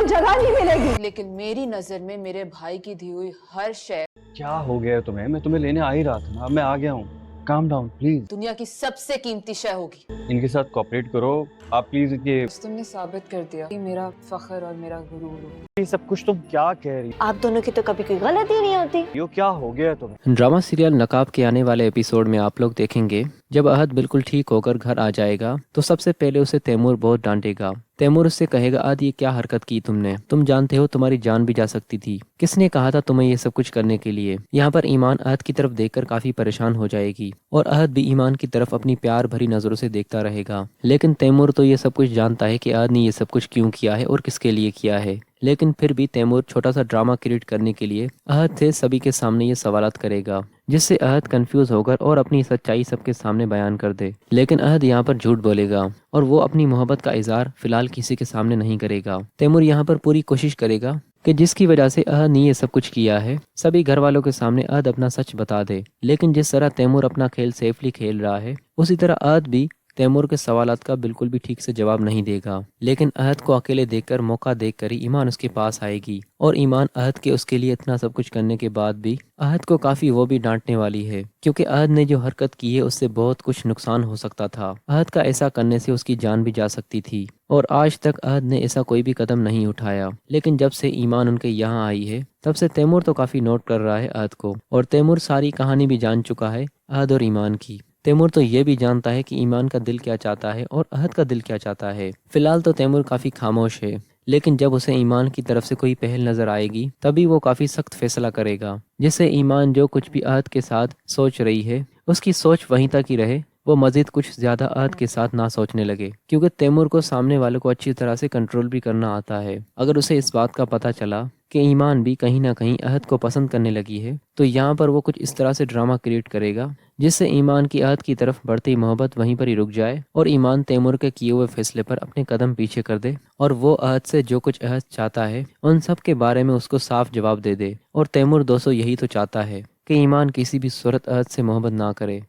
जगह नहीं मिलेगी। लेकिन मेरी नजर में मेरे भाई की दी हुई हर शय क्या हो गया है तुम्हें? मैं तुम्हें लेने आ ही रहा था ना, अब मैं आ गया हूँ। Calm down please. दुनिया की सबसे कीमती शय होगी। इनके साथ कोऑपरेट करो आप प्लीज। तुमने साबित कर दिया कि मेरा फख्र और मेरा गुरूर हो। ये सब कुछ तुम क्या कह रही आप दोनों की तो कभी कोई गलती नहीं होती। हो? क्या हो गया है तुम्हें? ड्रामा सीरियल नकाब के आने वाले एपिसोड में आप लोग देखेंगे जब अहद बिल्कुल ठीक होकर घर आ जाएगा तो सबसे पहले उसे तैमूर बहुत डांटेगा। तैमूर उससे कहेगा, अहद ये क्या हरकत की तुमने? तुम जानते हो तुम्हारी जान भी जा सकती थी। किसने कहा था तुम्हें ये सब कुछ करने के लिए? यहाँ पर ईमान अहद की तरफ देखकर काफी परेशान हो जाएगी और अहद भी ईमान की तरफ अपनी प्यार भरी नजरों से देखता रहेगा। लेकिन तैमूर तो ये सब कुछ जानता है कि अहद ने ये सब कुछ क्यों किया है और किसके लिए किया है। लेकिन फिर भी तैमूर छोटा सा ड्रामा क्रिएट करने के लिए अहद से सभी के सामने ये सवालात करेगा, जिससे अहद कंफ्यूज होकर और अपनी सच्चाई सबके सामने बयान कर दे। लेकिन अहद यहाँ पर झूठ बोलेगा और वो अपनी मोहब्बत का इजहार फिलहाल किसी के सामने नहीं करेगा। तैमूर यहाँ पर पूरी कोशिश करेगा कि जिसकी वजह से अहद ने ये सब कुछ किया है सभी घर वालों के सामने अहद अपना सच बता दे। लेकिन जिस तरह तैमूर अपना खेल सेफली खेल रहा है उसी तरह अहद भी तैमूर के सवालात का बिल्कुल भी ठीक से जवाब नहीं देगा। लेकिन अहद को अकेले देखकर मौका देखकर ही ईमान उसके पास आएगी और ईमान अहद के उसके लिए इतना सब कुछ करने के बाद भी अहद को काफी वो भी डांटने वाली है, क्योंकि अहद ने जो हरकत की है उससे बहुत कुछ नुकसान हो सकता था। अहद का ऐसा करने से उसकी जान भी जा सकती थी और आज तक अहद ने ऐसा कोई भी कदम नहीं उठाया। लेकिन जब से ईमान उनके यहाँ आई है तब से तैमूर तो काफी नोट कर रहा है अहद को, और तैमूर सारी कहानी भी जान चुका है अहद और ईमान की। तैमूर तो ये भी जानता है कि ईमान का दिल क्या चाहता है और अहद का दिल क्या चाहता है। फिलहाल तो तैमूर काफी खामोश है, लेकिन जब उसे ईमान की तरफ से कोई पहल नजर आएगी तभी वो काफी सख्त फैसला करेगा, जिससे ईमान जो कुछ भी अहद के साथ सोच रही है उसकी सोच वहीं तक ही रहे, वो मजीद कुछ ज्यादा अहद के साथ ना सोचने लगे। क्योंकि तैमूर को सामने वालों को अच्छी तरह से कंट्रोल भी करना आता है। अगर उसे इस बात का पता चला कि ईमान भी कहीं ना कहीं अहद को पसंद करने लगी है तो यहाँ पर वो कुछ इस तरह से ड्रामा क्रिएट करेगा जिससे ईमान की अहद की तरफ बढ़ती मोहब्बत वहीं पर ही रुक जाए और ईमान तैमूर के किए हुए फैसले पर अपने कदम पीछे कर दे और वो अहद से जो कुछ अहद चाहता है उन सब के बारे में उसको साफ जवाब दे दे। और तैमूर दोस्तों यही तो चाहता है कि ईमान किसी भी सूरत अहद से मोहब्बत ना करे।